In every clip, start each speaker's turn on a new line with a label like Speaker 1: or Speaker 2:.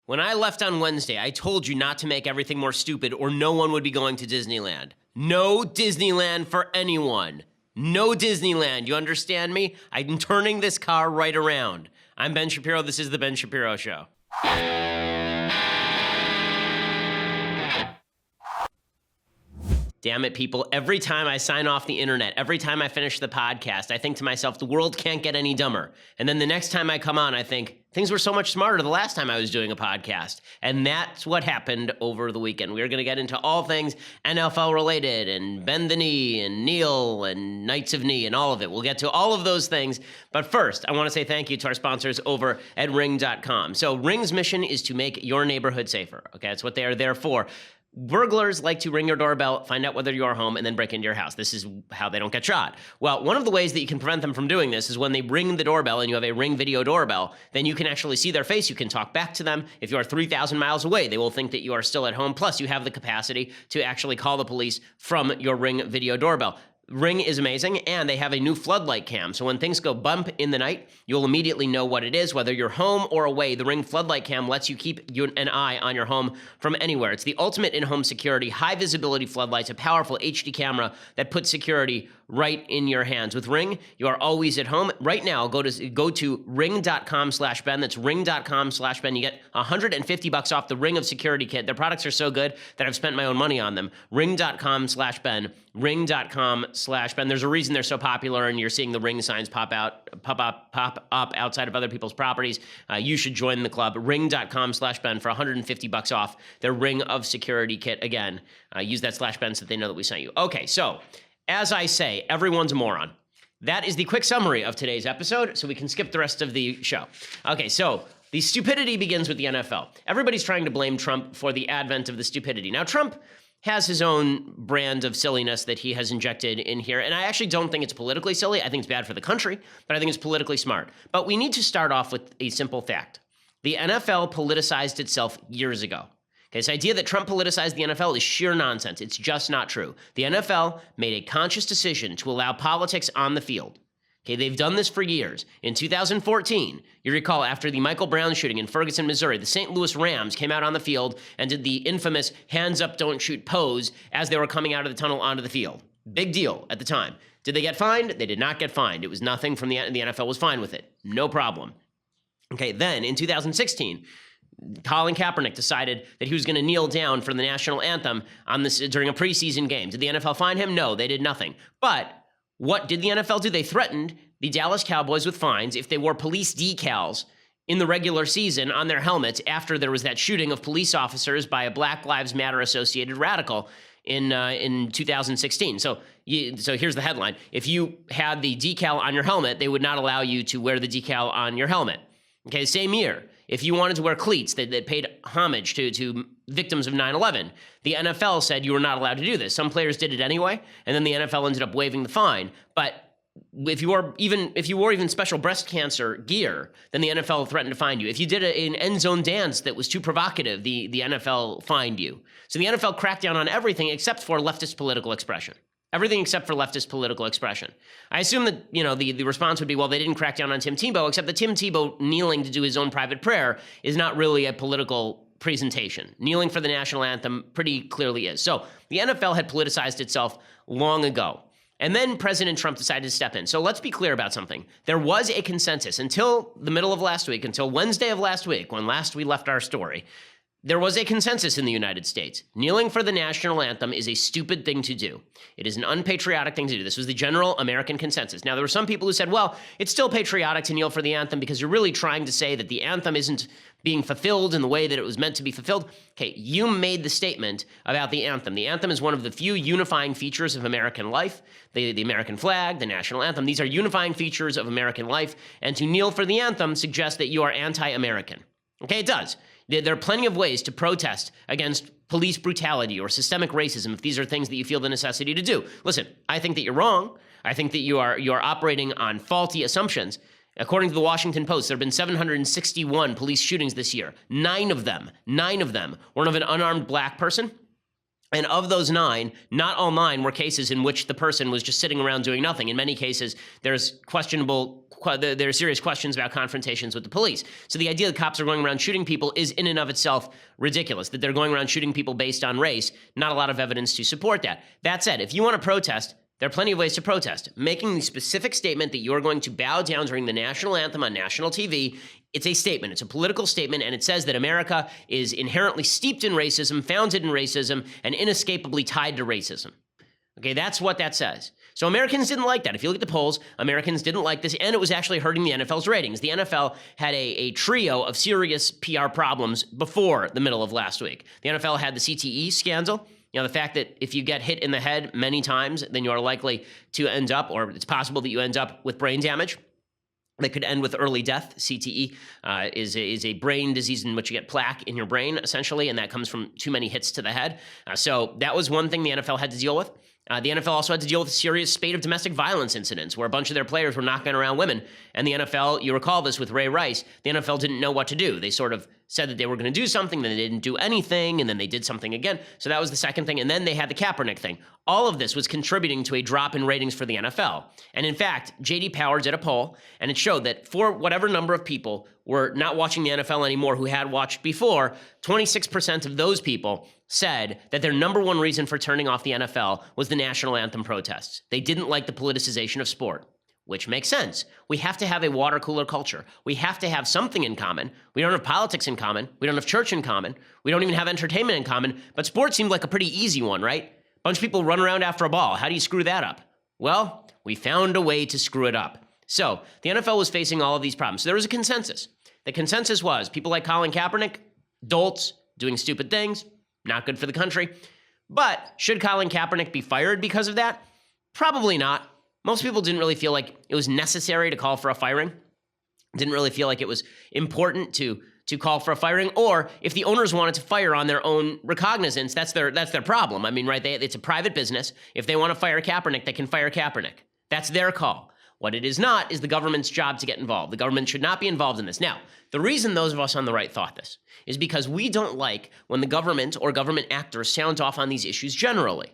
Speaker 1: When I left on Wednesday, I told you not to make everything more stupid or no one would be going to Disneyland. No Disneyland for anyone. No Disneyland, you understand me? I'm turning this car right around. I'm Ben Shapiro, this is The Ben Shapiro Show. Damn it, people. Every time I sign off the internet, every time I finish the podcast, I think to myself, the world can't get any dumber. And then the next time I come on, I think, things were so much smarter the last time I was doing a podcast. And that's what happened over the weekend. We're going to get into all things NFL related and Bend the Knee and Kneel and Knights of Knee and all of it. We'll get to all of those things. But first, I want to say thank you to our sponsors over at Ring.com. So Ring's mission is to make your neighborhood safer. Okay, that's what they are there for. Burglars like to ring your doorbell, find out whether you're home, and then break into your house. This is how they don't get shot. Well, one of the ways that you can prevent them from doing this is when they ring the doorbell and you have a Ring video doorbell, then you can actually see their face. You can talk back to them. If you are 3,000 miles away, they will think that you are still at home. Plus, you have the capacity to actually call the police from your Ring video doorbell. Ring is amazing, and they have a new floodlight cam. So when things go bump in the night, you'll immediately know what it is, whether you're home or away. The Ring floodlight cam lets you keep an eye on your home from anywhere. It's the ultimate in-home security, high-visibility floodlights, a powerful HD camera that puts security right in your hands. With Ring, you are always at home. Right now, go to ring.com/Ben. That's ring.com/Ben. You get $150 off the Ring of Security Kit. Their products are so good that I've spent my own money on them. Ring.com/Ben. Ring.com/Ben. There's a reason they're so popular, and you're seeing the Ring signs pop up outside of other people's properties. You should join the club. Ring.com/Ben for $150 off their Ring of Security Kit. Again, use that /Ben so that they know that we sent you. Okay, so as I say, everyone's a moron. That is the quick summary of today's episode, so we can skip the rest of the show. Okay, so the stupidity begins with the NFL. Everybody's trying to blame Trump for the advent of the stupidity. Now, Trump has his own brand of silliness that he has injected in here, and I actually don't think it's politically silly. I think it's bad for the country, but I think it's politically smart. But we need to start off with a simple fact. The NFL politicized itself years ago. Okay, this idea that Trump politicized the NFL is sheer nonsense. It's just not true. The NFL made a conscious decision to allow politics on the field. Okay, they've done this for years. In 2014, you recall, after the Michael Brown shooting in Ferguson, Missouri, the St. Louis Rams came out on the field and did the infamous hands up, don't shoot pose as they were coming out of the tunnel onto the field. Big deal at the time. Did they get fined? They did not get fined. It was nothing from the NFL was fine with it. No problem. Okay, then in 2016, Colin Kaepernick decided that he was going to kneel down for the national anthem during a preseason game. Did the NFL fine him? No, they did nothing. But what did the NFL do? They threatened the Dallas Cowboys with fines if they wore police decals in the regular season on their helmets after there was that shooting of police officers by a Black Lives Matter associated radical in 2016. So here's the headline. If you had the decal on your helmet, they would not allow you to wear the decal on your helmet. Okay, same year. If you wanted to wear cleats that paid homage to victims of 9/11, the NFL said you were not allowed to do this. Some players did it anyway, and then the NFL ended up waiving the fine. But if you wore even special breast cancer gear, then the NFL threatened to fine you. If you did an end zone dance that was too provocative, the NFL fined you. So the NFL cracked down on everything except for leftist political expression. Everything except for leftist political expression. I assume that, the response would be, well, they didn't crack down on Tim Tebow, except that Tim Tebow kneeling to do his own private prayer is not really a political presentation. Kneeling for the national anthem pretty clearly is. So the NFL had politicized itself long ago. And then President Trump decided to step in. So let's be clear about something. There was a consensus until the middle of last week, until Wednesday of last week, when last we left our story. There was a consensus in the United States. Kneeling for the national anthem is a stupid thing to do. It is an unpatriotic thing to do. This was the general American consensus. Now, there were some people who said, well, it's still patriotic to kneel for the anthem because you're really trying to say that the anthem isn't being fulfilled in the way that it was meant to be fulfilled. Okay, you made the statement about the anthem. The anthem is one of the few unifying features of American life. The American flag, the national anthem, these are unifying features of American life. And to kneel for the anthem suggests that you are anti-American. Okay, it does. There are plenty of ways to protest against police brutality or systemic racism if these are things that you feel the necessity to do. Listen, I think that you're wrong. I think that you are operating on faulty assumptions. According to the Washington Post, there have been 761 police shootings this year. Nine of them were of an unarmed black person. And of those 9, not all 9 were cases in which the person was just sitting around doing nothing. In many cases, there's serious questions about confrontations with the police. So the idea that cops are going around shooting people is in and of itself ridiculous, that they're going around shooting people based on race. Not a lot of evidence to support that. That said, if you want to protest, there are plenty of ways to protest. Making the specific statement that you're going to bow down during the national anthem on national TV, it's a statement. It's a political statement, and it says that America is inherently steeped in racism, founded in racism, and inescapably tied to racism. Okay, that's what that says. So Americans didn't like that. If you look at the polls, Americans didn't like this, and it was actually hurting the NFL's ratings. The NFL had a trio of serious PR problems before the middle of last week. The NFL had the CTE scandal. You know, the fact that if you get hit in the head many times, then you are likely to end up, or it's possible that you end up with brain damage that could end with early death. CTE is a brain disease in which you get plaque in your brain, essentially, and that comes from too many hits to the head. So that was one thing the NFL had to deal with. The NFL also had to deal with a serious spate of domestic violence incidents where a bunch of their players were knocking around women. And the NFL, you recall this with Ray Rice, the NFL didn't know what to do. They sort of said that they were going to do something, then they didn't do anything, and then they did something again. So that was the second thing. And then they had the Kaepernick thing. All of this was contributing to a drop in ratings for the NFL. And in fact, J.D. Power did a poll, and it showed that for whatever number of people were not watching the NFL anymore who had watched before, 26% of those people said that their number one reason for turning off the NFL was the national anthem protests. They didn't like the politicization of sport, which makes sense. We have to have a water cooler culture. We have to have something in common. We don't have politics in common. We don't have church in common. We don't even have entertainment in common. But sports seemed like a pretty easy one, right? A bunch of people run around after a ball. How do you screw that up? Well, we found a way to screw it up. So the NFL was facing all of these problems. So there was a consensus. The consensus was people like Colin Kaepernick, dolts, doing stupid things, not good for the country. But should Colin Kaepernick be fired because of that? Probably not. Most people didn't really feel like it was necessary to call for a firing. Didn't really feel like it was important to call for a firing. Or if the owners wanted to fire on their own recognizance, that's their problem. I mean, right? It's a private business. If they want to fire Kaepernick, they can fire Kaepernick. That's their call. What it is not is the government's job to get involved. The government should not be involved in this. Now, the reason those of us on the right thought this is because we don't like when the government or government actors sound off on these issues generally.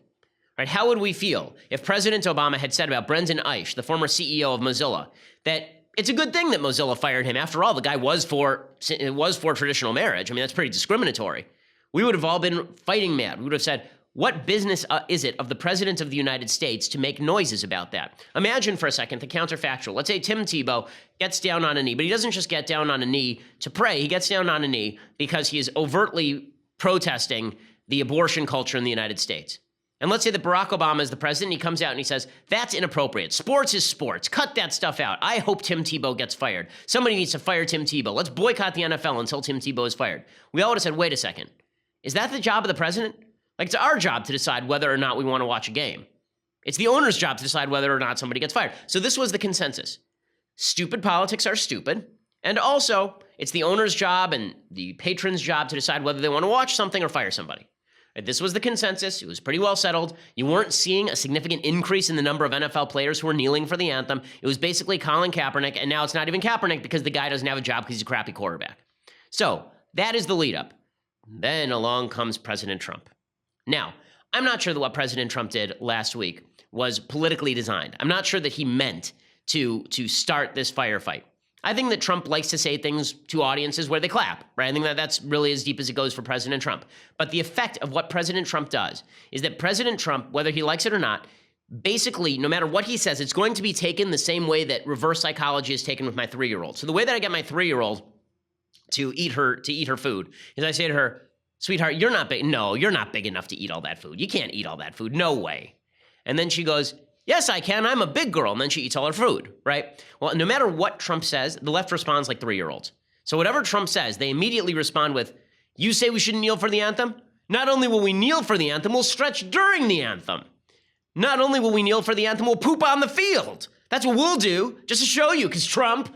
Speaker 1: Right? How would we feel if President Obama had said about Brendan Eich, the former CEO of Mozilla, that it's a good thing that Mozilla fired him? After all, the guy was for traditional marriage. I mean, that's pretty discriminatory. We would have all been fighting mad. We would have said, what business is it of the President of the United States to make noises about that? Imagine for a second the counterfactual. Let's say Tim Tebow gets down on a knee, but he doesn't just get down on a knee to pray. He gets down on a knee because he is overtly protesting the abortion culture in the United States. And let's say that Barack Obama is the president, and he comes out and he says, that's inappropriate. Sports is sports. Cut that stuff out. I hope Tim Tebow gets fired. Somebody needs to fire Tim Tebow. Let's boycott the NFL until Tim Tebow is fired. We all would have said, wait a second. Is that the job of the president? Like, it's our job to decide whether or not we want to watch a game. It's the owner's job to decide whether or not somebody gets fired. So this was the consensus. Stupid politics are stupid. And also, it's the owner's job and the patron's job to decide whether they want to watch something or fire somebody. This was the consensus. It was pretty well settled. You weren't seeing a significant increase in the number of NFL players who were kneeling for the anthem. It was basically Colin Kaepernick, and now it's not even Kaepernick because the guy doesn't have a job because he's a crappy quarterback. So that is the lead up. Then along comes President Trump. Now, I'm not sure that what President Trump did last week was politically designed. I'm not sure that he meant to start this firefight. I think that Trump likes to say things to audiences where they clap, right? I think that that's really as deep as it goes for President Trump. But the effect of what President Trump does is that President Trump, whether he likes it or not, basically, no matter what he says, it's going to be taken the same way that reverse psychology is taken with my 3-year-old. So the way that I get my 3-year-old to eat her food is I say to her, sweetheart, you're not big. No, you're not big enough to eat all that food. You can't eat all that food. No way. And then she goes, yes, I can. I'm a big girl. And then she eats all her food, right? Well, no matter what Trump says, the left responds like 3-year-olds. So whatever Trump says, they immediately respond with, you say we shouldn't kneel for the anthem? Not only will we kneel for the anthem, we'll stretch during the anthem. Not only will we kneel for the anthem, we'll poop on the field. That's what we'll do, just to show you, because Trump,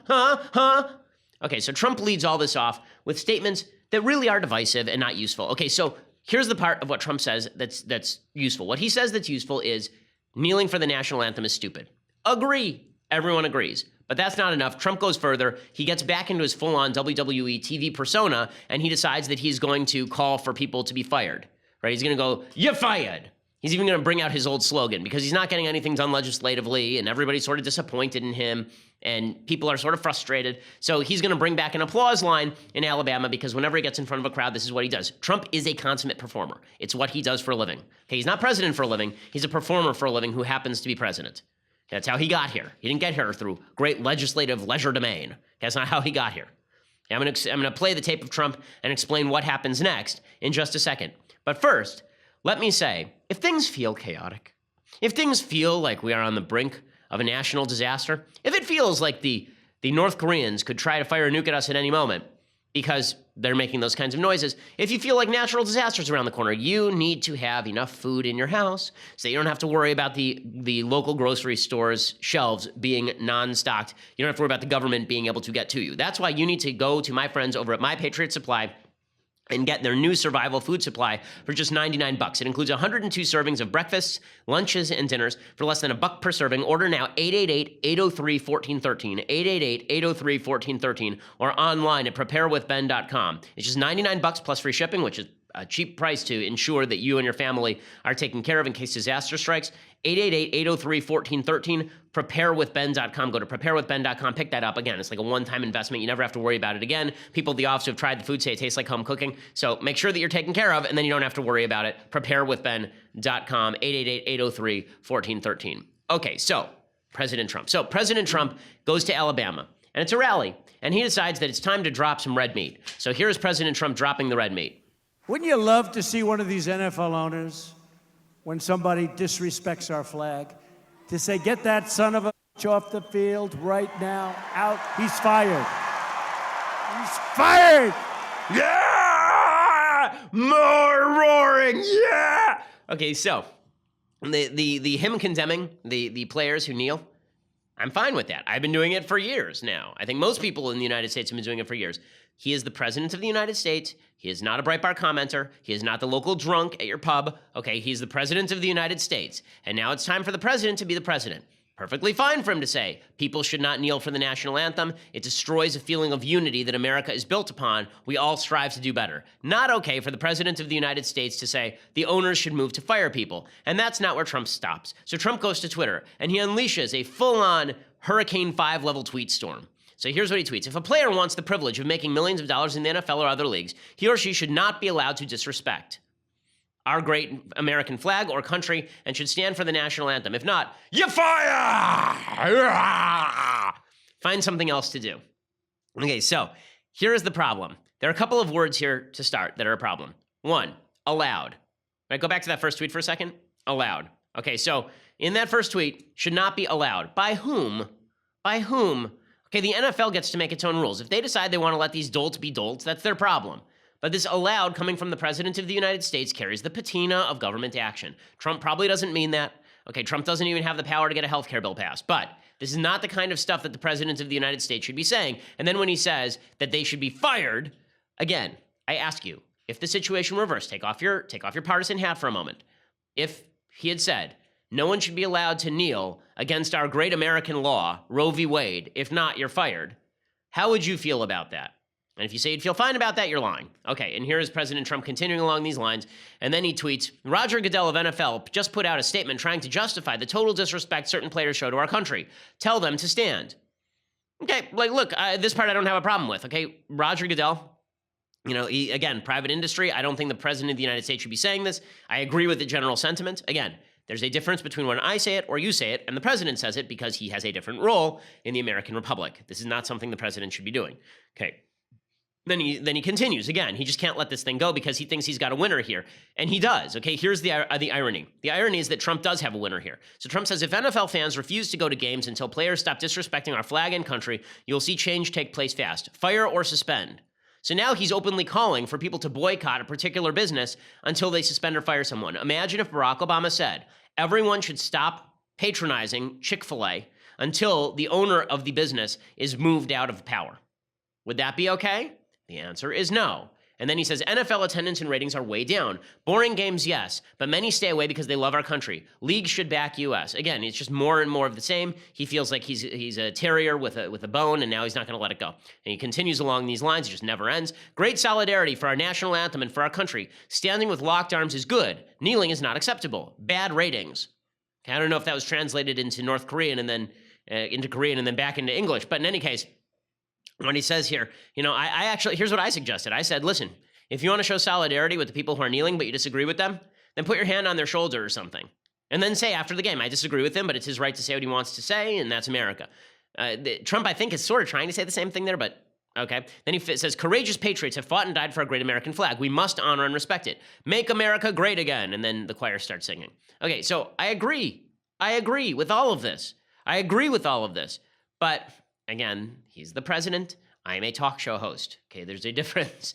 Speaker 1: Okay, so Trump leads all this off with statements that really are divisive and not useful. Okay, so here's the part of what Trump says that's useful. What he says that's useful is kneeling for the national anthem is stupid. Agree. Everyone agrees. But that's not enough. Trump goes further. He gets back into his full-on WWE TV persona, and he decides that he's going to call for people to be fired. right? He's going to go, "You're fired." He's even going to bring out his old slogan because he's not getting anything done legislatively, and everybody's sort of disappointed in him, and people are sort of frustrated. So he's going to bring back an applause line in Alabama because whenever he gets in front of a crowd, this is what he does. Trump is a consummate performer. It's what he does for a living. Okay, he's not president for a living. He's a performer for a living who happens to be president. That's how he got here. He didn't get here through great legislative legerdemain. That's not how he got here. I'm going to play the tape of Trump and explain what happens next in just a second. But first, let me say, if things feel chaotic, if things feel like we are on the brink of a national disaster, if it feels like the North Koreans could try to fire a nuke at us at any moment because they're making those kinds of noises, if you feel like natural disasters around the corner, you need to have enough food in your house so that you don't have to worry about the local grocery store's shelves being non-stocked. You don't have to worry about the government being able to get to you. That's why you need to go to my friends over at My Patriot Supply and get their new survival food supply for just $99. It includes 102 servings of breakfasts, lunches, and dinners for less than $1 per serving. Order now, 888-803-1413, 888-803-1413, or online at preparewithben.com. It's just $99 plus free shipping, which is a cheap price to ensure that you and your family are taken care of in case disaster strikes. 888-803-1413, preparewithben.com. Go to preparewithben.com, pick that up. Again, it's like a one-time investment. You never have to worry about it again. People at the office who have tried the food say it tastes like home cooking. So make sure that you're taken care of, and then you don't have to worry about it. Preparewithben.com, 888-803-1413. Okay, so President Trump. So President Trump goes to Alabama, and it's a rally, and he decides that it's time to drop some red meat. So here's President Trump dropping the red meat.
Speaker 2: Wouldn't you love to see one of these NFL owners, when somebody disrespects our flag, to say, "Get that son of a bitch off the field right now, out, he's fired. He's fired!"
Speaker 1: Yeah! More roaring, yeah! Okay, so the him condemning the players who kneel, I'm fine with that. I've been doing it for years now. I think most people in the United States have been doing it for years. He is the president of the United States. He is not a Breitbart commenter. He is not the local drunk at your pub. Okay, he's the president of the United States. And now it's time for the president to be the president. Perfectly fine for him to say people should not kneel for the national anthem. It destroys a feeling of unity that America is built upon. We all strive to do better. Not okay for the president of the United States to say the owners should move to fire people. And that's not where Trump stops. So Trump goes to Twitter and he unleashes a full-on Hurricane 5 level tweet storm. So here's what he tweets. If a player wants the privilege of making millions of dollars in the NFL or other leagues, he or she should not be allowed to disrespect our great American flag or country and should stand for the national anthem. If not, you fire! Find something else to do. Okay, so here is the problem. There are a couple of words here to start that are a problem. One, allowed. Right, go back to that first tweet for a second. Allowed. Okay, so in that first tweet, should not be allowed. By whom? By whom? Okay, the NFL gets to make its own rules. If they decide they want to let these dolts be dolts, that's their problem. But this allowed coming from the president of the United States carries the patina of government action. Trump probably doesn't mean that. Okay, Trump doesn't even have the power to get a health care bill passed. But this is not the kind of stuff that the president of the United States should be saying. And then when he says that they should be fired, again, I ask you, if the situation reversed, take off your partisan hat for a moment. If he had said, no one should be allowed to kneel against our great American law, Roe v. Wade. If not, you're fired. How would you feel about that? And if you say you'd feel fine about that, you're lying. Okay, and here is President Trump continuing along these lines. And then he tweets, Roger Goodell of NFL just put out a statement trying to justify the total disrespect certain players show to our country. Tell them to stand. Okay, like, look, this part I don't have a problem with. Okay, Roger Goodell, you know, again, private industry. I don't think the president of the United States should be saying this. I agree with the general sentiment. Again, there's a difference between when I say it or you say it, and the president says it because he has a different role in the American Republic. This is not something the president should be doing. Okay. Then he continues. Again, he just can't let this thing go because he thinks he's got a winner here. And he does. Okay, here's the irony. The irony is that Trump does have a winner here. So Trump says, if NFL fans refuse to go to games until players stop disrespecting our flag and country, you'll see change take place fast. Fire or suspend. So now he's openly calling for people to boycott a particular business until they suspend or fire someone. Imagine if Barack Obama said, everyone should stop patronizing Chick-fil-A until the owner of the business is moved out of power. Would that be okay? The answer is no. And then he says, NFL attendance and ratings are way down. Boring games, yes, but many stay away because they love our country. Leagues should back U.S. Again, it's just more and more of the same. He feels like he's a terrier with a bone, and now he's not going to let it go. And he continues along these lines. It just never ends. Great solidarity for our national anthem and for our country. Standing with locked arms is good. Kneeling is not acceptable. Bad ratings. Okay, I don't know if that was translated into North Korean and then into Korean and then back into English, but in any case, when he says here, I actually, here's what I suggested. I said, listen, if you want to show solidarity with the people who are kneeling, but you disagree with them, then put your hand on their shoulder or something. And then say after the game, I disagree with him, but it's his right to say what he wants to say, and that's America. Trump, I think, is sort of trying to say the same thing there, but okay. Then he says, courageous patriots have fought and died for our great American flag. We must honor and respect it. Make America great again. And then the choir starts singing. Okay, so I agree. I agree with all of this. But again, he's the president. I'm a talk show host. Okay, there's a difference.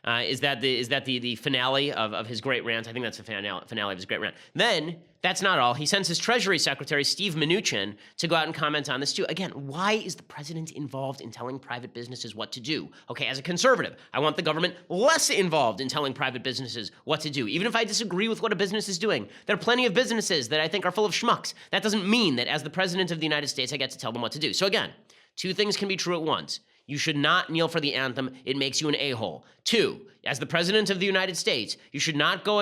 Speaker 1: Is that the finale of his great rant? I think that's the finale of his great rant. Then, that's not all. He sends his Treasury Secretary, Steve Mnuchin, to go out and comment on this too. Again, why is the president involved in telling private businesses what to do? Okay, as a conservative, I want the government less involved in telling private businesses what to do, even if I disagree with what a business is doing. There are plenty of businesses that I think are full of schmucks. That doesn't mean that as the president of the United States, I get to tell them what to do. So again, two things can be true at once. You should not kneel for the anthem. It makes you an a-hole. 2, as the president of the United States, you should not go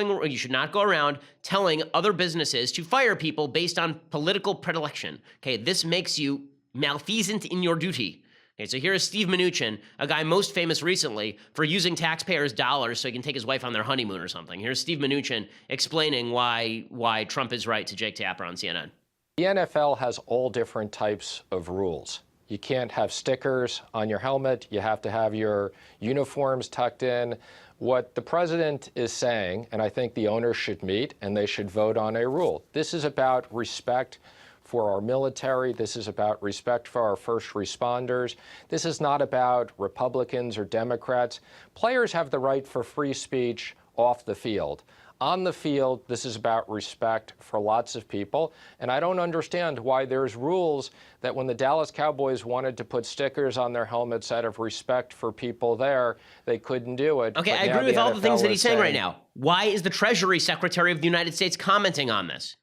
Speaker 1: around telling other businesses to fire people based on political predilection. Okay, this makes you malfeasant in your duty. Okay, so here is Steve Mnuchin, a guy most famous recently for using taxpayers' dollars so he can take his wife on their honeymoon or something. Here's Steve Mnuchin explaining why Trump is right to Jake Tapper on CNN.
Speaker 3: The NFL has all different types of rules. You can't have stickers on your helmet. You have to have your uniforms tucked in. What the president is saying, and I think the owners should meet and they should vote on a rule. This is about respect for our military. This is about respect for our first responders. This is not about Republicans or Democrats. Players have the right for free speech off the field. On the field, this is about respect for lots of people, and I don't understand why there's rules that when the Dallas Cowboys wanted to put stickers on their helmets out of respect for people there, they couldn't do it.
Speaker 1: Okay, I agree with all the things that he's saying right now. Why is the Treasury Secretary of the United States commenting on this?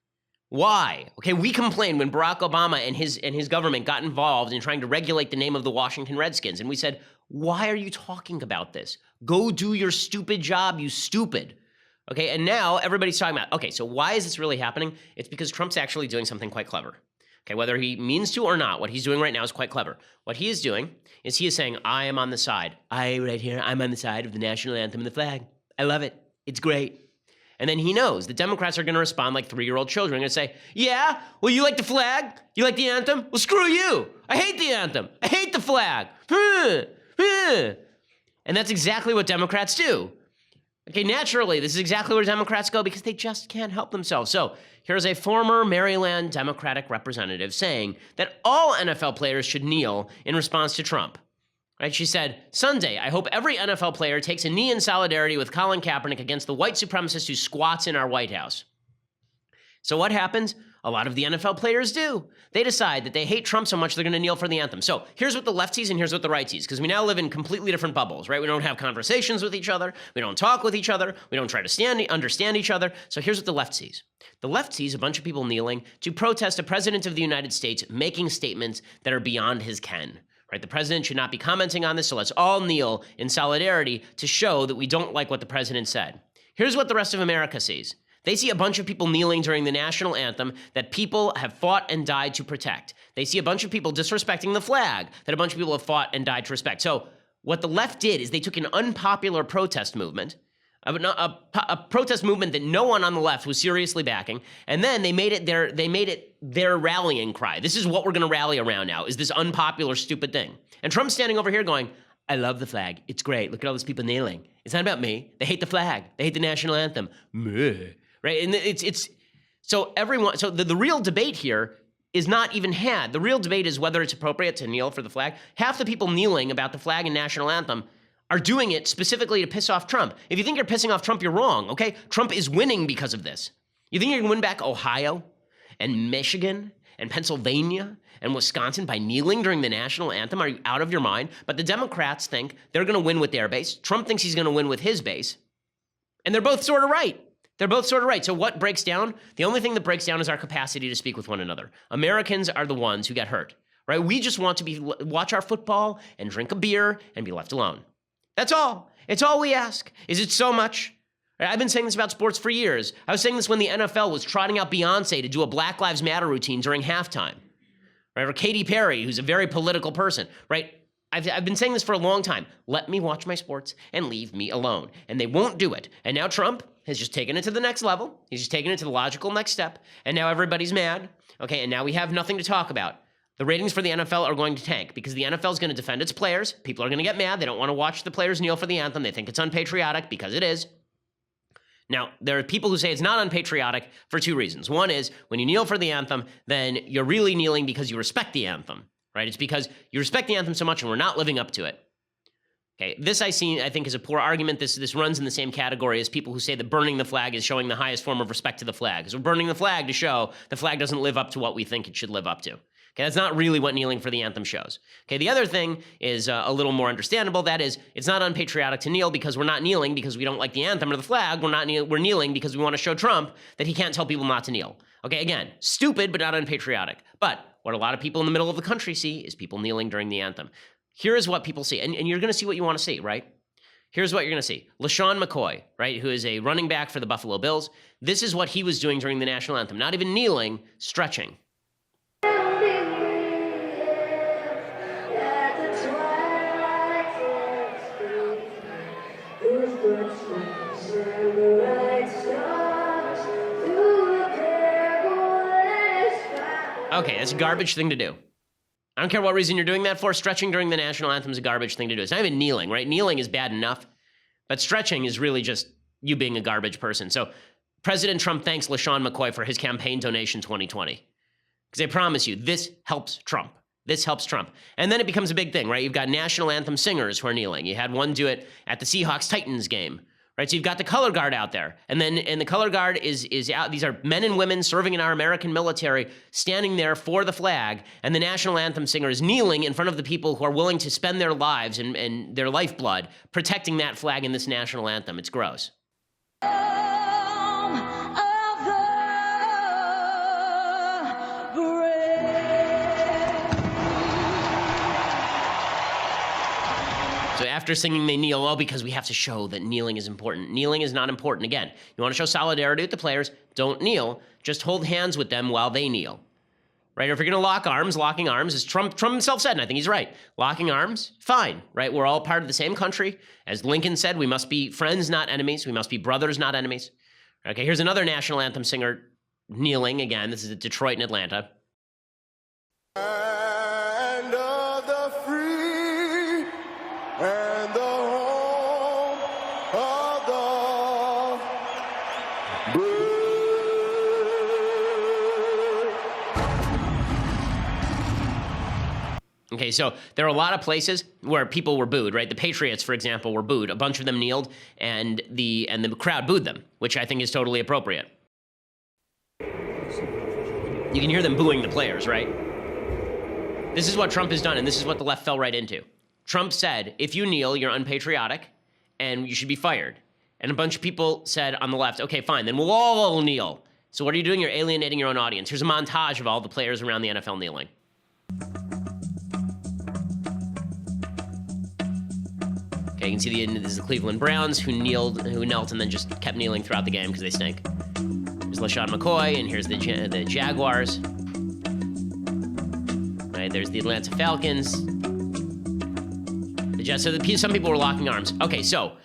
Speaker 1: Why? Okay, we complained when Barack Obama and his government got involved in trying to regulate the name of the Washington Redskins, and we said, why are you talking about this? Go do your stupid job, you stupid. Okay, and now everybody's talking about, okay, so why is this really happening? It's because Trump's actually doing something quite clever. Okay, whether he means to or not, what he's doing right now is quite clever. What he is doing is he is saying, I am on the side. Right here, I'm on the side of the national anthem and the flag. I love it. It's great. And then he knows the Democrats are going to respond like 3-year-old children. They're going to say, yeah, well, you like the flag? You like the anthem? Well, screw you. I hate the anthem. I hate the flag. And that's exactly what Democrats do. Okay, naturally, this is exactly where Democrats go because they just can't help themselves. So here's a former Maryland Democratic representative saying that all NFL players should kneel in response to Trump. Right? She said, Sunday, I hope every NFL player takes a knee in solidarity with Colin Kaepernick against the white supremacist who squats in our White House. So what happens? A lot of the NFL players do. They decide that they hate Trump so much they're going to kneel for the anthem. So here's what the left sees and here's what the right sees, because we now live in completely different bubbles, right? We don't have conversations with each other. We don't talk with each other. We don't try to understand each other. So here's what the left sees. The left sees a bunch of people kneeling to protest a president of the United States making statements that are beyond his ken. Right? The president should not be commenting on this, so let's all kneel in solidarity to show that we don't like what the president said. Here's what the rest of America sees. They see a bunch of people kneeling during the national anthem that people have fought and died to protect. They see a bunch of people disrespecting the flag that a bunch of people have fought and died to respect. So what the left did is they took an unpopular protest movement, a protest movement that no one on the left was seriously backing, and then they made it their rallying cry. This is what we're going to rally around now, is this unpopular, stupid thing. And Trump's standing over here going, I love the flag. It's great. Look at all these people kneeling. It's not about me. They hate the flag. They hate the national anthem. Meh. Right? And it's so everyone, so the real debate here is not even had. The real debate is whether it's appropriate to kneel for the flag. Half the people kneeling about the flag and national anthem are doing it specifically to piss off Trump. If you think you're pissing off Trump, you're wrong, okay? Trump is winning because of this. You think you're gonna win back Ohio and Michigan and Pennsylvania and Wisconsin by kneeling during the national anthem? Are you out of your mind? But the Democrats think they're going to win with their base. Trump thinks he's going to win with his base. And they're both sort of right. They're both sort of right. So what breaks down? The only thing that breaks down is our capacity to speak with one another. Americans are the ones who get hurt, right? We just want to watch our football and drink a beer and be left alone. That's all. It's all we ask. Is it so much? I've been saying this about sports for years. I was saying this when the NFL was trotting out Beyonce to do a Black Lives Matter routine during halftime, right? Or Katy Perry, who's a very political person, right? I've been saying this for a long time. Let me watch my sports and leave me alone. And they won't do it. And now Trump has just taken it to the next level. He's just taken it to the logical next step. And now everybody's mad. Okay, and now we have nothing to talk about. The ratings for the NFL are going to tank because the NFL is going to defend its players. People are going to get mad. They don't want to watch the players kneel for the anthem. They think it's unpatriotic because it is. Now, there are people who say it's not unpatriotic for two reasons. One is when you kneel for the anthem, then you're really kneeling because you respect the anthem. Right? It's because you respect the anthem so much and we're not living up to it. Okay, this I think is a poor argument. This runs in the same category as people who say that burning the flag is showing the highest form of respect to the flag. Because we're burning the flag to show the flag doesn't live up to what we think it should live up to. Okay, that's not really what kneeling for the anthem shows. Okay, the other thing is a little more understandable. That is, it's not unpatriotic to kneel because we're not kneeling because we don't like the anthem or the flag. We're kneeling because we want to show Trump that he can't tell people not to kneel. Okay, again, stupid but not unpatriotic. But what a lot of people in the middle of the country see is people kneeling during the anthem. Here is what people see, and you're going to see what you want to see, right? Here's what you're going to see. LaShawn McCoy, right, who is a running back for the Buffalo Bills. This is what he was doing during the national anthem. Not even kneeling, stretching. Okay, that's a garbage thing to do. I don't care what reason you're doing that for. Stretching during the national anthem is a garbage thing to do. It's not even kneeling, right? Kneeling is bad enough, but stretching is really just you being a garbage person. So President Trump thanks LaShawn McCoy for his campaign donation 2020. Because I promise you, this helps Trump. This helps Trump. And then it becomes a big thing, right? You've got national anthem singers who are kneeling. You had one do it at the Seahawks-Titans game. Right, so you've got the color guard out there, and the color guard is out. These are men and women serving in our American military, standing there for the flag, and the national anthem singer is kneeling in front of the people who are willing to spend their lives and their lifeblood protecting that flag in this national anthem. It's gross. So after singing, they kneel, oh, because we have to show that kneeling is important. Kneeling is not important. Again, you want to show solidarity with the players, don't kneel. Just hold hands with them while they kneel. Right? Or if you're going to lock arms, locking arms, as Trump himself said, and I think he's right, locking arms, fine. Right? We're all part of the same country. As Lincoln said, we must be friends, not enemies. We must be brothers, not enemies. Okay, here's another national anthem singer kneeling again. This is at Detroit and Atlanta.
Speaker 4: And the home of the brave.
Speaker 1: Okay, so there are a lot of places where people were booed, right? The Patriots, for example, were booed. A bunch of them kneeled, and the crowd booed them, which I think is totally appropriate. You can hear them booing the players, right? This is what Trump has done, and this is what the left fell right into. Trump said, if you kneel, you're unpatriotic, and you should be fired. And a bunch of people said on the left, okay, fine, then we'll all kneel. So what are you doing? You're alienating your own audience. Here's a montage of all the players around the NFL kneeling. Okay, you can see this is the Cleveland Browns who knelt and then just kept kneeling throughout the game because they stink. Here's LaShawn McCoy, and here's the Jaguars. Right, there's the Atlanta Falcons. So some people were locking arms. Okay, so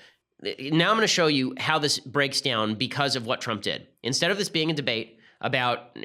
Speaker 1: now I'm going to show you how this breaks down because of what Trump did. Instead of this being a debate about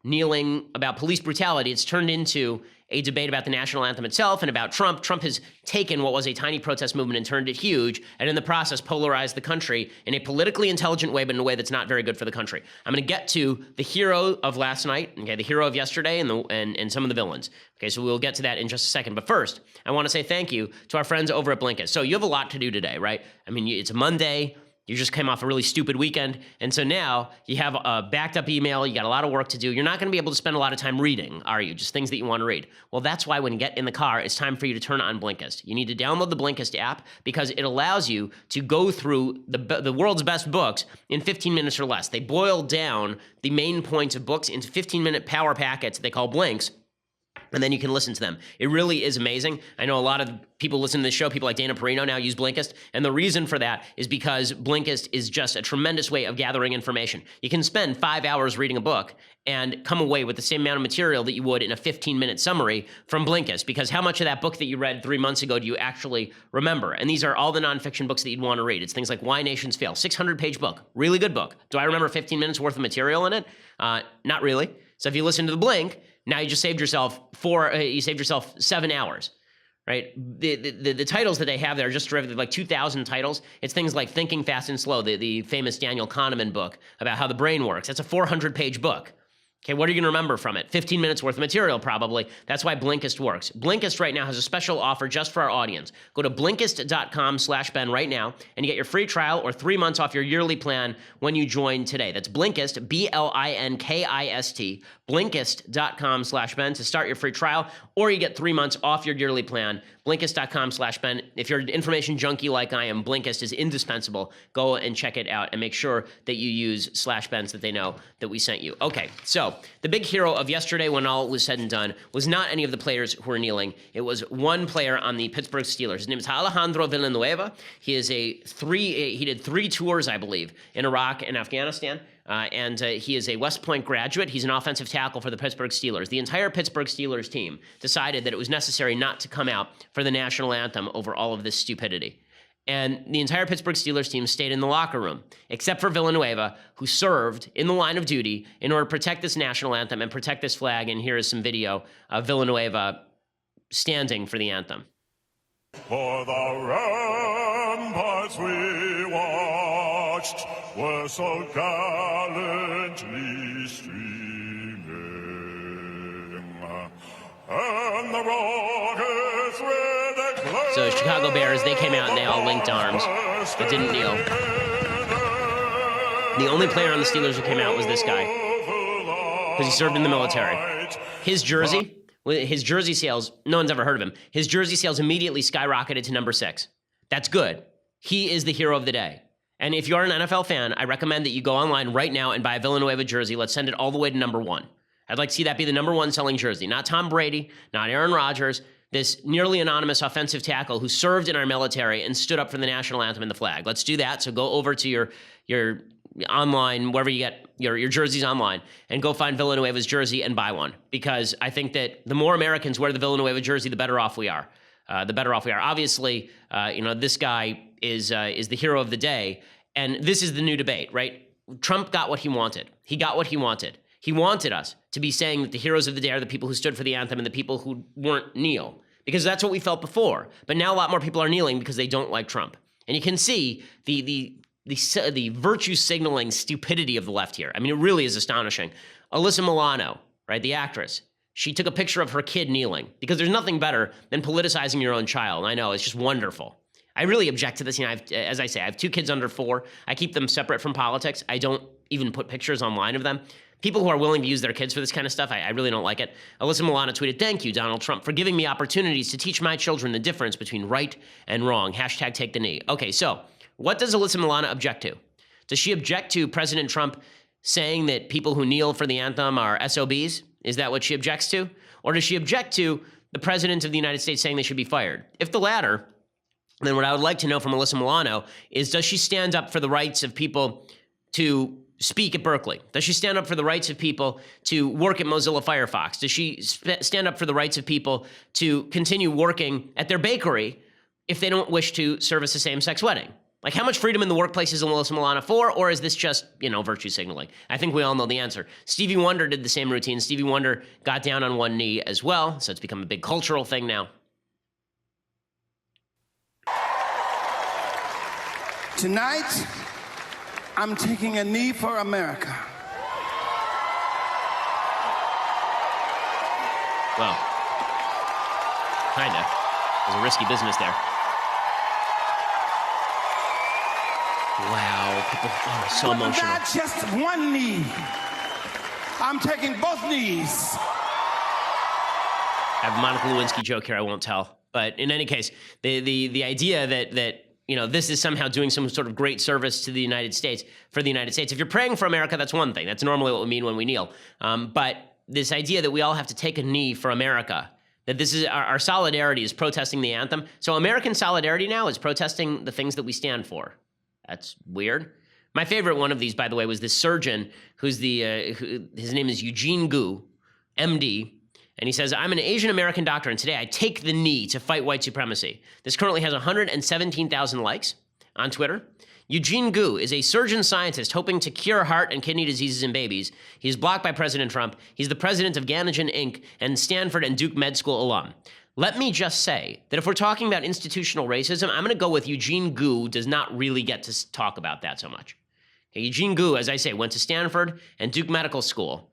Speaker 1: kneeling, about police brutality, it's turned into a debate about the national anthem itself and about Trump. Trump has taken what was a tiny protest movement and turned it huge, and in the process polarized the country in a politically intelligent way, but in a way that's not very good for the country. I'm going to get to the hero of last night, okay, the hero of yesterday, and some of the villains. Okay, so we'll get to that in just a second. But first, I want to say thank you to our friends over at Blinkist. So you have a lot to do today, right? I mean, it's a Monday. You just came off a really stupid weekend. And so now you have a backed up email. You got a lot of work to do. You're not going to be able to spend a lot of time reading, are you? Just things that you want to read. Well, that's why when you get in the car, it's time for you to turn on Blinkist. You need to download the Blinkist app because it allows you to go through the world's best books in 15 minutes or less. They boil down the main points of books into 15-minute power packets they call blinks. And then you can listen to them. It really is amazing. I know a lot of people listen to this show, people like Dana Perino now use Blinkist. And the reason for that is because Blinkist is just a tremendous way of gathering information. You can spend 5 hours reading a book and come away with the same amount of material that you would in a 15-minute summary from Blinkist, because how much of that book that you read 3 months ago do you actually remember? And these are all the nonfiction books that you'd want to read. It's things like Why Nations Fail, 600-page book, really good book. Do I remember 15 minutes worth of material in it? Not really. So if you listen to the Blink, now you just saved yourself 7 hours, right? The titles that they have there are just derivative, like 2,000 titles. It's things like Thinking Fast and Slow, the famous Daniel Kahneman book about how the brain works. That's a 400-page book. Okay, what are you going to remember from it? 15 minutes worth of material, probably. That's why Blinkist works. Blinkist right now has a special offer just for our audience. Go to Blinkist.com/Ben right now, and you get your free trial or 3 months off your yearly plan when you join today. That's Blinkist, Blinkist, Blinkist.com/Ben to start your free trial, or you get 3 months off your yearly plan. Blinkist.com/Ben. If you're an information junkie like I am, Blinkist is indispensable. Go and check it out and make sure that you use /Ben so that they know that we sent you. Okay, so the big hero of yesterday, when all was said and done, was not any of the players who were kneeling. It was one player on the Pittsburgh Steelers. His name is Alejandro Villanueva. He did 3 tours, I believe, in Iraq and Afghanistan. And he is a West Point graduate. He's an offensive tackle for the Pittsburgh Steelers. The entire Pittsburgh Steelers team decided that it was necessary not to come out for the national anthem over all of this stupidity. And the entire Pittsburgh Steelers team stayed in the locker room, except for Villanueva, who served in the line of duty in order to protect this national anthem and protect this flag. And here is some video of Villanueva standing for the anthem.
Speaker 4: For the ramparts we watched were so gallantly streaming, and the rockets with a glare.
Speaker 1: So Chicago Bears, they came out and they all linked arms, but didn't kneel. The only player on the Steelers who came out was this guy, because he served in the military. His jersey sales, no one's ever heard of him. His jersey sales immediately skyrocketed to number 6. That's good. He is the hero of the day. And if you're an NFL fan, I recommend that you go online right now and buy a Villanueva jersey. Let's send it all the way to number 1. I'd like to see that be the number 1 selling jersey. Not Tom Brady, not Aaron Rodgers, this nearly anonymous offensive tackle who served in our military and stood up for the national anthem and the flag. Let's do that. So go over to your online, wherever you get your jerseys online, and go find Villanueva's jersey and buy one. Because I think that the more Americans wear the Villanueva jersey, the better off we are. Obviously, this guy is the hero of the day, and this is the new debate, right? Trump got what he wanted. He got what he wanted. He wanted us to be saying that the heroes of the day are the people who stood for the anthem and the people who weren't kneel, because that's what we felt before. But now a lot more people are kneeling because they don't like Trump, and you can see the virtue signaling stupidity of the left here. I mean, it really is astonishing. Alyssa Milano, right, the actress, she took a picture of her kid kneeling, because there's nothing better than politicizing your own child. I know, it's just wonderful. I really object to this. As I say, I have 2 kids under 4. I keep them separate from politics. I don't even put pictures online of them. People who are willing to use their kids for this kind of stuff, I really don't like it. Alyssa Milano tweeted, "Thank you, Donald Trump, for giving me opportunities to teach my children the difference between right and wrong. # take the knee." Okay, so what does Alyssa Milano object to? Does she object to President Trump saying that people who kneel for the anthem are SOBs? Is that what she objects to? Or does she object to the President of the United States saying they should be fired? If the latter, then what I would like to know from Alyssa Milano is, does she stand up for the rights of people to speak at Berkeley? Does she stand up for the rights of people to work at Mozilla Firefox? Does she stand up for the rights of people to continue working at their bakery if they don't wish to service a same-sex wedding? Like, how much freedom in the workplace is Alyssa Milano for, or is this just, virtue signaling? I think we all know the answer. Stevie Wonder did the same routine. Stevie Wonder got down on one knee as well, so it's become a big cultural thing now.
Speaker 5: Tonight, I'm taking a knee for America.
Speaker 1: Well, kinda. It was a risky business there. Wow, people are so
Speaker 5: But
Speaker 1: emotional.
Speaker 5: not just one knee. I'm taking both knees.
Speaker 1: I have a Monica Lewinsky joke here I won't tell. But in any case, the idea that this is somehow doing some sort of great service to the United States, for the United States. If you're praying for America, that's one thing. That's normally what we mean when we kneel. But this idea that we all have to take a knee for America, that this is our solidarity is protesting the anthem. So American solidarity now is protesting the things that we stand for. That's weird. My favorite one of these, by the way, was this surgeon who's his name is Eugene Gu, MD. And he says, I'm an Asian American doctor, and today I take the knee to fight white supremacy. This currently has 117,000 likes on Twitter. Eugene Gu is a surgeon scientist hoping to cure heart and kidney diseases in babies. He's blocked by President Trump. He's the president of Ganogen Inc. and Stanford and Duke Med School alum. Let me just say that if we're talking about institutional racism, I'm going to go with Eugene Gu does not really get to talk about that so much. Okay, Eugene Gu, as I say, went to Stanford and Duke Medical School.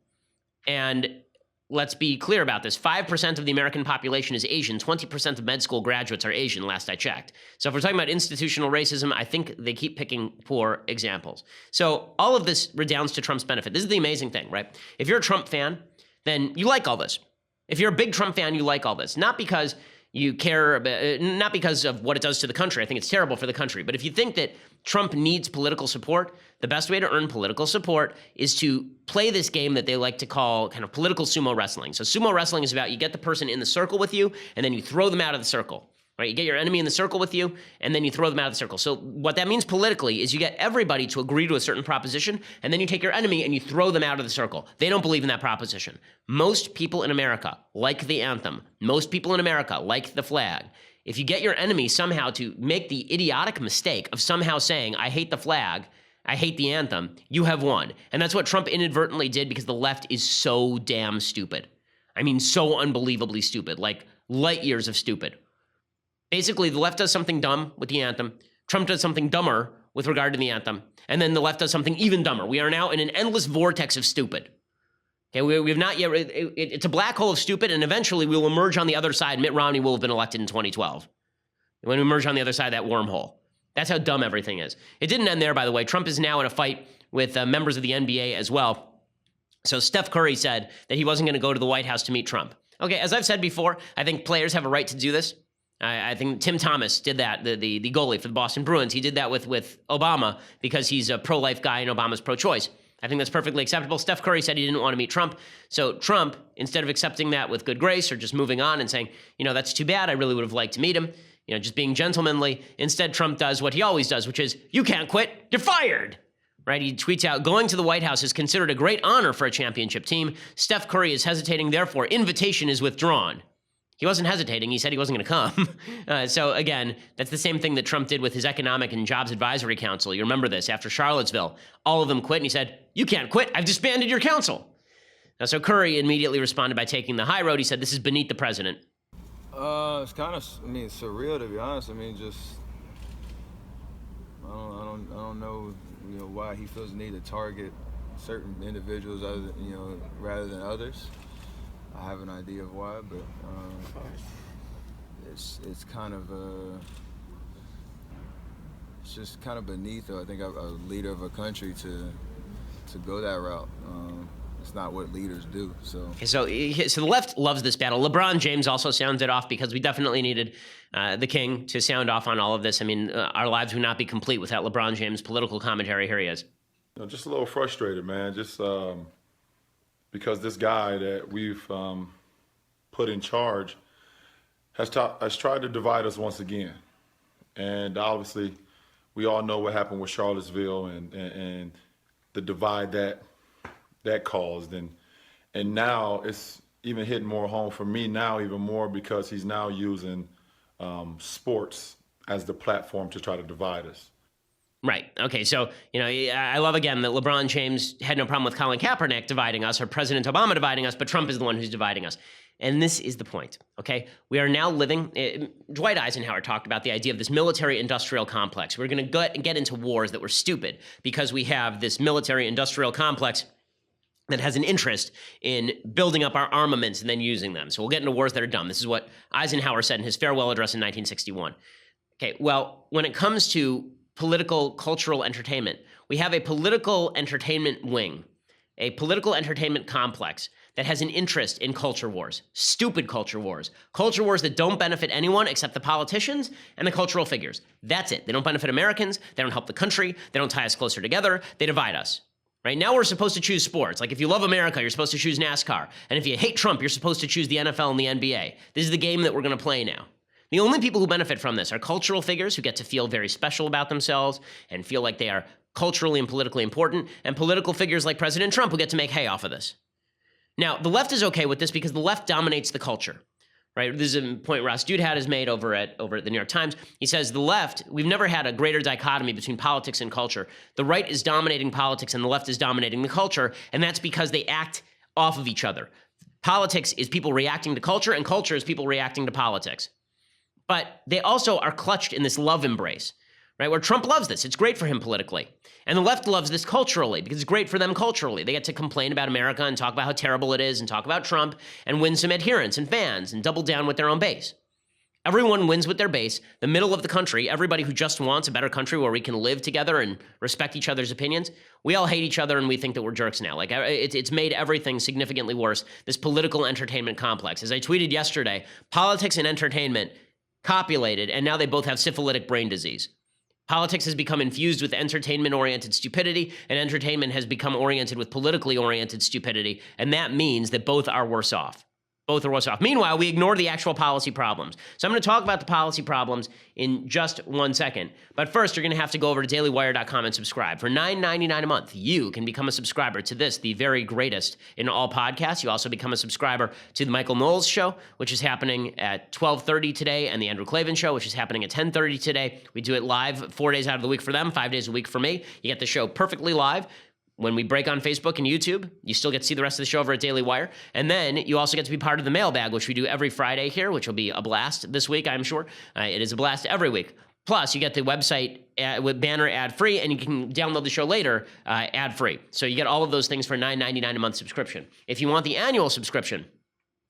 Speaker 1: And let's be clear about this. 5% of the American population is Asian. 20% of med school graduates are Asian, last I checked. So if we're talking about institutional racism, I think they keep picking poor examples. So all of this redounds to Trump's benefit. This is the amazing thing, right? If you're a Trump fan, then you like all this. If you're a big Trump fan, you like all this. Not because you care about, not because of what it does to the country. I think it's terrible for the country. But if you think that Trump needs political support, the best way to earn political support is to play this game that they like to call kind of political sumo wrestling. So sumo wrestling is about you get the person in the circle with you, and then you throw them out of the circle. Right? You get your enemy in the circle with you, and then you throw them out of the circle. So what that means politically is you get everybody to agree to a certain proposition, and then you take your enemy and you throw them out of the circle. They don't believe in that proposition. Most people in America like the anthem. Most people in America like the flag. If you get your enemy somehow to make the idiotic mistake of somehow saying, I hate the flag, I hate the anthem, you have won. And that's what Trump inadvertently did because the left is so damn stupid. I mean, so unbelievably stupid, like light years of stupid. Basically, the left does something dumb with the anthem. Trump does something dumber with regard to the anthem. And then the left does something even dumber. We are now in an endless vortex of stupid. Okay, we have not yet, it's a black hole of stupid, and eventually we will emerge on the other side. Mitt Romney will have been elected in 2012. When we emerge on the other side of that wormhole. That's how dumb everything is. It didn't end there, by the way. Trump is now in a fight with members of the NBA as well. So Steph Curry said that he wasn't going to go to the White House to meet Trump. Okay, as I've said before, I think players have a right to do this. I think Tim Thomas did that, the goalie for the Boston Bruins. He did that with Obama because he's a pro-life guy and Obama's pro-choice. I think that's perfectly acceptable. Steph Curry said he didn't want to meet Trump. So Trump, instead of accepting that with good grace or just moving on and saying, that's too bad, I really would have liked to meet him, just being gentlemanly, instead Trump does what he always does, which is, you can't quit, you're fired. Right? He tweets out, going to the White House is considered a great honor for a championship team. Steph Curry is hesitating, therefore invitation is withdrawn. He wasn't hesitating. He said he wasn't going to come. So again, that's the same thing that Trump did with his Economic and Jobs Advisory Council. You remember this after Charlottesville. All of them quit, and he said, you can't quit. I've disbanded your council. Now, so Curry immediately responded by taking the high road. He said, this is beneath the president.
Speaker 6: It's kind of, surreal, to be honest. Just, I don't know, why he feels the need to target certain individuals rather than others. I have an idea of why, but it's kind of it's just kind of beneath, I think, a leader of a country to go that route. It's not what leaders do. So
Speaker 1: the left loves this battle. LeBron James also sounded off because we definitely needed the king to sound off on all of this. Our lives would not be complete without LeBron James' political commentary. Here he is.
Speaker 7: Just a little frustrated, man. Just because this guy that we've put in charge has tried to divide us once again. And obviously, we all know what happened with Charlottesville and the divide that caused. And now it's even hitting more home for me now, even more because he's now using sports as the platform to try to divide us.
Speaker 1: Right. Okay. So, I love again that LeBron James had no problem with Colin Kaepernick dividing us or President Obama dividing us, but Trump is the one who's dividing us. And this is the point. Okay. We are now living, Dwight Eisenhower talked about the idea of this military industrial complex. We're going to get into wars that were stupid because we have this military industrial complex that has an interest in building up our armaments and then using them. So we'll get into wars that are dumb. This is what Eisenhower said in his farewell address in 1961. Okay. Well, when it comes to political cultural entertainment. We have a political entertainment wing, a political entertainment complex that has an interest in culture wars, stupid culture wars that don't benefit anyone except the politicians and the cultural figures. That's it. They don't benefit Americans. They don't help the country. They don't tie us closer together. They divide us. Right now, we're supposed to choose sports. Like if you love America, you're supposed to choose NASCAR. And if you hate Trump, you're supposed to choose the NFL and the NBA. This is the game that we're going to play now. The only people who benefit from this are cultural figures who get to feel very special about themselves and feel like they are culturally and politically important, and political figures like President Trump who get to make hay off of this. Now, the left is okay with this because the left dominates the culture. Right? This is a point Ross Douthat has made over at the New York Times. He says the left, we've never had a greater dichotomy between politics and culture. The right is dominating politics and the left is dominating the culture, and that's because they act off of each other. Politics is people reacting to culture, and culture is people reacting to politics. But they also are clutched in this love embrace, right? Where Trump loves this. It's great for him politically. And the left loves this culturally because it's great for them culturally. They get to complain about America and talk about how terrible it is and talk about Trump and win some adherents and fans and double down with their own base. Everyone wins with their base. The middle of the country, everybody who just wants a better country where we can live together and respect each other's opinions, we all hate each other and we think that we're jerks now. Like it's made everything significantly worse, this political entertainment complex. As I tweeted yesterday, politics and entertainment copulated, and now they both have syphilitic brain disease. Politics has become infused with entertainment-oriented stupidity, and entertainment has become oriented with politically oriented stupidity, and that means that both are worse off. Both are worse off. Meanwhile, we ignore the actual policy problems. So I'm going to talk about the policy problems in just 1 second. But first, you're going to have to go over to dailywire.com and subscribe. For $9.99 a month, you can become a subscriber to this, the very greatest in all podcasts. You also become a subscriber to the Michael Knowles Show, which is happening at 12:30 today, and the Andrew Klavan Show, which is happening at 10:30 today. We do it live 4 days out of the week for them, 5 days a week for me. You get the show perfectly live. When we break on Facebook and YouTube, you still get to see the rest of the show over at Daily Wire. And then you also get to be part of the mailbag, which we do every Friday here, which will be a blast this week, I'm sure. It is a blast every week. Plus, you get the website with banner ad-free, and you can download the show later ad-free. So you get all of those things for $9.99 a month subscription. If you want the annual subscription,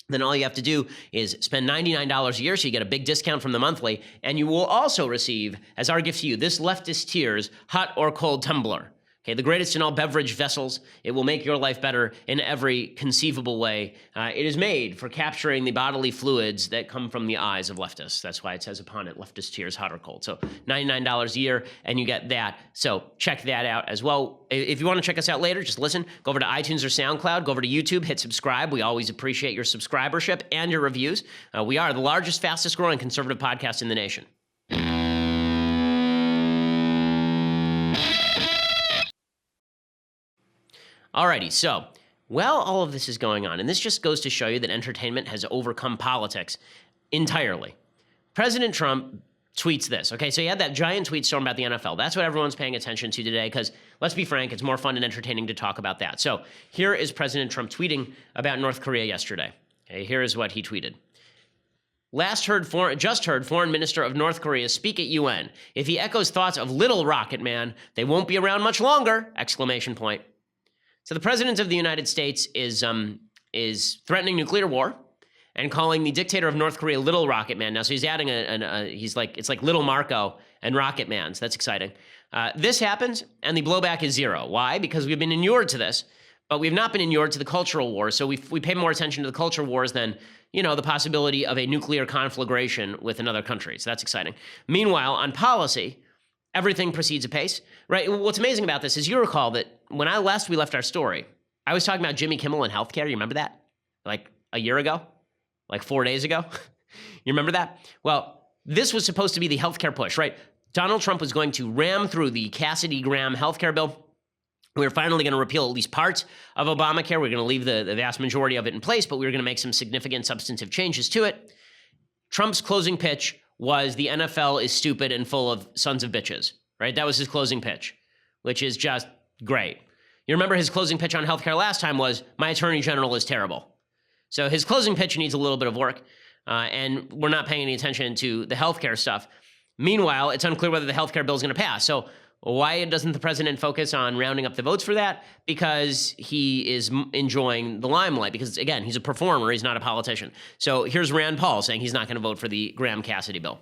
Speaker 1: then all you have to do is spend $99 a year, so you get a big discount from the monthly, and you will also receive, as our gift to you, this Leftist Tears hot or cold tumbler. Okay, the greatest in all beverage vessels. It will make your life better in every conceivable way. It is made for capturing the bodily fluids that come from the eyes of leftists. That's why it says upon it, Leftist Tears, hot or cold. So $99 a year, and you get that. So check that out as well. If you want to check us out later, just listen. Go over to iTunes or SoundCloud. Go over to YouTube. Hit subscribe. We always appreciate your subscribership and your reviews. We are the largest, fastest growing conservative podcast in the nation. Alrighty, so while all of this is going on, and this just goes to show you that entertainment has overcome politics entirely, President Trump tweets this. Okay, so he had that giant tweet storm about the NFL. That's what everyone's paying attention to today because, let's be frank, it's more fun and entertaining to talk about that. So here is President Trump tweeting about North Korea yesterday. Okay, here is what he tweeted. Just heard Foreign Minister of North Korea speak at UN. If he echoes thoughts of Little Rocket Man, they won't be around much longer! Exclamation point. So the president of the United States is threatening nuclear war and calling the dictator of North Korea Little Rocket Man. Now, so he's adding it's like Little Marco and Rocket Man. So that's exciting. This happens, and the blowback is zero. Why? Because we've been inured to this, but we've not been inured to the cultural wars. So we pay more attention to the culture wars than, the possibility of a nuclear conflagration with another country. So that's exciting. Meanwhile, on policy, everything proceeds apace, right? What's amazing about this is you recall that when we left our story, I was talking about Jimmy Kimmel and healthcare. You remember that? Like a year ago? Like 4 days ago? You remember that? Well, this was supposed to be the healthcare push, right? Donald Trump was going to ram through the Cassidy-Graham healthcare bill. We were finally going to repeal at least parts of Obamacare. We were going to leave the vast majority of it in place, but we were going to make some significant substantive changes to it. Trump's closing pitch was the NFL is stupid and full of sons of bitches, right? That was his closing pitch, which is just great. You remember his closing pitch on healthcare last time was, my attorney general is terrible. So his closing pitch needs a little bit of work, and we're not paying any attention to the healthcare stuff. Meanwhile, it's unclear whether the healthcare bill is going to pass. So why doesn't the president focus on rounding up the votes for that? Because he is enjoying the limelight. Because, again, he's a performer. He's not a politician. So here's Rand Paul saying he's not going to vote for the Graham-Cassidy bill.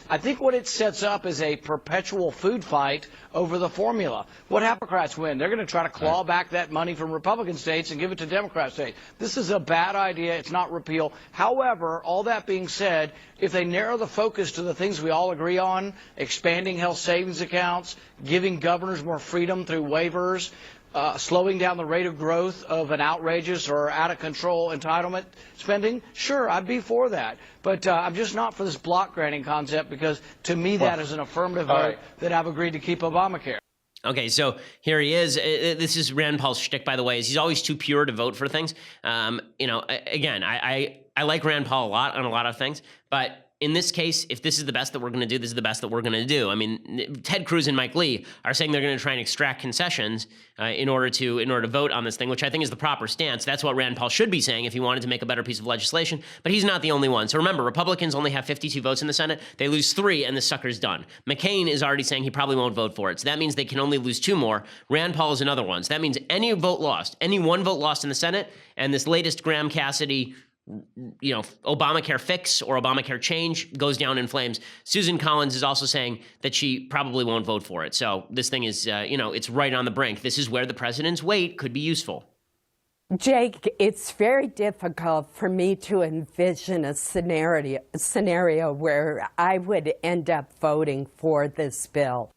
Speaker 8: I think what it sets up is a perpetual food fight over the formula. What Democrats win? They're going to try to claw back that money from Republican states and give it to Democrat states. This is a bad idea. It's not repeal. However, all that being said, if they narrow the focus to the things we all agree on, expanding health savings accounts, giving governors more freedom through waivers, slowing down the rate of growth of an outrageous or out of control entitlement spending, sure, I'd be for that. But I'm just not for this block granting concept, because to me that is an affirmative vote that I've agreed to keep Obamacare.
Speaker 1: Okay, so here he is. This is Rand Paul's shtick, by the way, is he's always too pure to vote for things. Again, I like Rand Paul a lot on a lot of things, but in this case, if this is the best that we're going to do, this is the best that we're going to do. I mean, Ted Cruz and Mike Lee are saying they're going to try and extract concessions in order to vote on this thing, which I think is the proper stance. That's what Rand Paul should be saying if he wanted to make a better piece of legislation. But he's not the only one. So remember, Republicans only have 52 votes in the Senate. They lose 3, and the sucker's done. McCain is already saying he probably won't vote for it. So that means they can only lose 2 more. Rand Paul is another one. So that means any vote lost, any one vote lost in the Senate, and this latest Graham Cassidy Obamacare fix or Obamacare change goes down in flames. Susan Collins is also saying that she probably won't vote for it. So this thing is, it's right on the brink. This is where the president's weight could be useful.
Speaker 9: Jake, it's very difficult for me to envision a scenario where I would end up voting for this bill.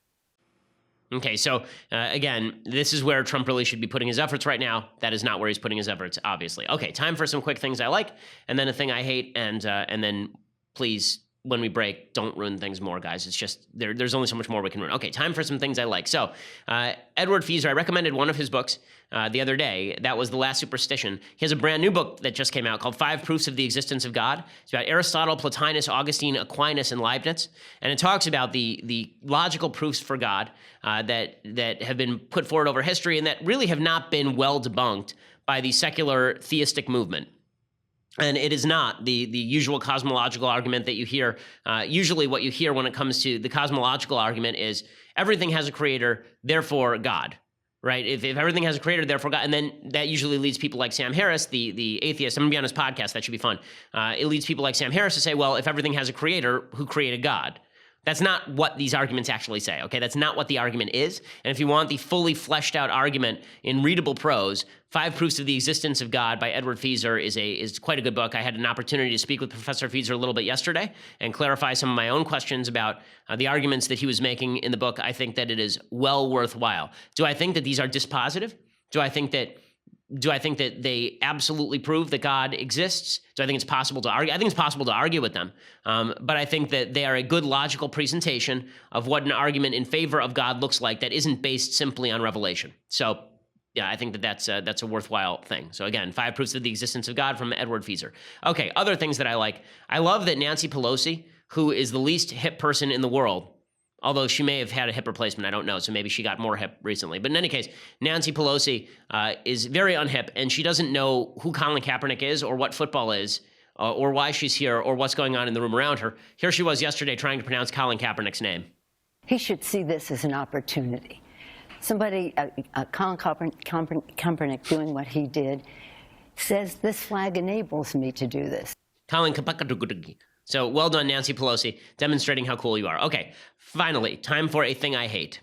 Speaker 1: Okay, so again, this is where Trump really should be putting his efforts right now. That is not where he's putting his efforts, obviously. Okay, time for some quick things I like, and then a thing I hate, and then please, when we break, don't ruin things more, guys. It's just, there's only so much more we can ruin. Okay, time for some things I like. So, Edward Feser, I recommended one of his books the other day. That was The Last Superstition. He has a brand new book that just came out called 5 Proofs of the Existence of God. It's about Aristotle, Plotinus, Augustine, Aquinas, and Leibniz. And it talks about the logical proofs for God that have been put forward over history and that really have not been well debunked by the secular theistic movement. And it is not the usual cosmological argument that you hear. Usually what you hear when it comes to the cosmological argument is everything has a creator, therefore God, right? If everything has a creator, therefore God. And then that usually leads people like Sam Harris, the atheist. I'm going to be on his podcast. That should be fun. It leads people like Sam Harris to say, well, if everything has a creator, who created God? That's not what these arguments actually say, okay? That's not what the argument is. And if you want the fully fleshed out argument in readable prose, 5 Proofs of the Existence of God by Edward Feser is quite a good book. I had an opportunity to speak with Professor Feser a little bit yesterday and clarify some of my own questions about the arguments that he was making in the book. I think that it is well worthwhile. Do I think that these are dispositive? Do I think that they absolutely prove that God exists? Do I think it's possible to argue? I think it's possible to argue with them. But I think that they are a good logical presentation of what an argument in favor of God looks like that isn't based simply on revelation. So, yeah, I think that that's a worthwhile thing. So again, 5 Proofs of the Existence of God from Edward Feser. Okay, other things that I like. I love that Nancy Pelosi, who is the least hip person in the world, although she may have had a hip replacement, I don't know, so maybe she got more hip recently. But in any case, Nancy Pelosi is very unhip, and she doesn't know who Colin Kaepernick is or what football is or why she's here or what's going on in the room around her. Here she was yesterday trying to pronounce Colin Kaepernick's name.
Speaker 10: He should see this as an opportunity. Somebody, Colin Kaepernick doing what he did, says this flag enables me to do this.
Speaker 1: Colin Kaepernick. So well done, Nancy Pelosi, demonstrating how cool you are. Okay, finally, time for a thing I hate.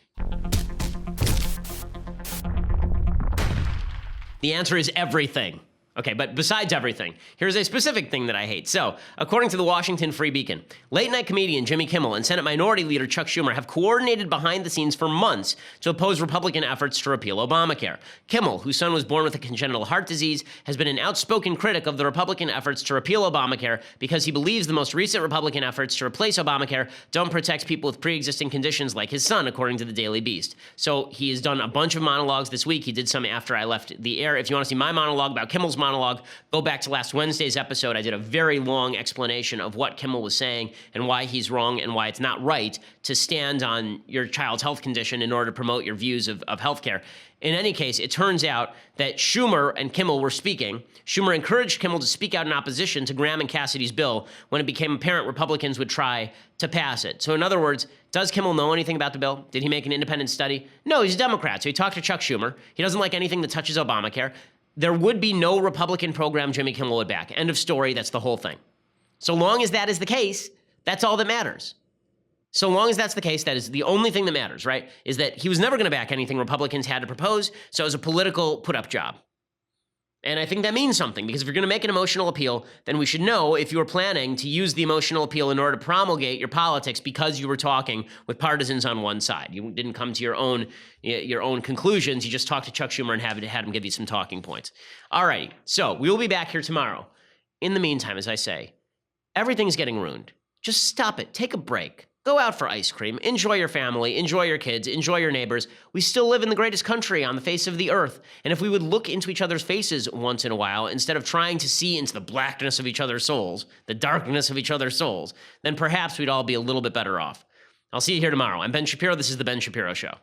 Speaker 1: The answer is everything. Okay, but besides everything, here's a specific thing that I hate. So, according to the Washington Free Beacon, late-night comedian Jimmy Kimmel and Senate Minority Leader Chuck Schumer have coordinated behind the scenes for months to oppose Republican efforts to repeal Obamacare. Kimmel, whose son was born with a congenital heart disease, has been an outspoken critic of the Republican efforts to repeal Obamacare because he believes the most recent Republican efforts to replace Obamacare don't protect people with pre-existing conditions like his son, according to the Daily Beast. So, he has done a bunch of monologues this week. He did some after I left the air. If you want to see my monologue about Kimmel's monologue, go back to last Wednesday's episode. I did a very long explanation of what Kimmel was saying and why he's wrong and why it's not right to stand on your child's health condition in order to promote your views of healthcare. In any case, it turns out that Schumer and Kimmel were speaking. Schumer encouraged Kimmel to speak out in opposition to Graham and Cassidy's bill when it became apparent Republicans would try to pass it. So in other words, does Kimmel know anything about the bill? Did he make an independent study? No, he's a Democrat, so he talked to Chuck Schumer. He doesn't like anything that touches Obamacare. There would be no Republican program Jimmy Kimmel would back. End of story. That's the whole thing. So long as that is the case, that's all that matters. So long as that's the case, that is the only thing that matters, right? Is that he was never going to back anything Republicans had to propose, so it was a political put-up job. And I think that means something, because if you're going to make an emotional appeal, then we should know if you were planning to use the emotional appeal in order to promulgate your politics because you were talking with partisans on one side. You didn't come to your own conclusions. You just talked to Chuck Schumer and had him give you some talking points. All right, so we will be back here tomorrow. In the meantime, as I say, everything's getting ruined. Just stop it. Take a break. Go out for ice cream. Enjoy your family. Enjoy your kids. Enjoy your neighbors. We still live in the greatest country on the face of the earth. And if we would look into each other's faces once in a while, instead of trying to see into the blackness of each other's souls, the darkness of each other's souls, then perhaps we'd all be a little bit better off. I'll see you here tomorrow. I'm Ben Shapiro. This is The Ben Shapiro Show.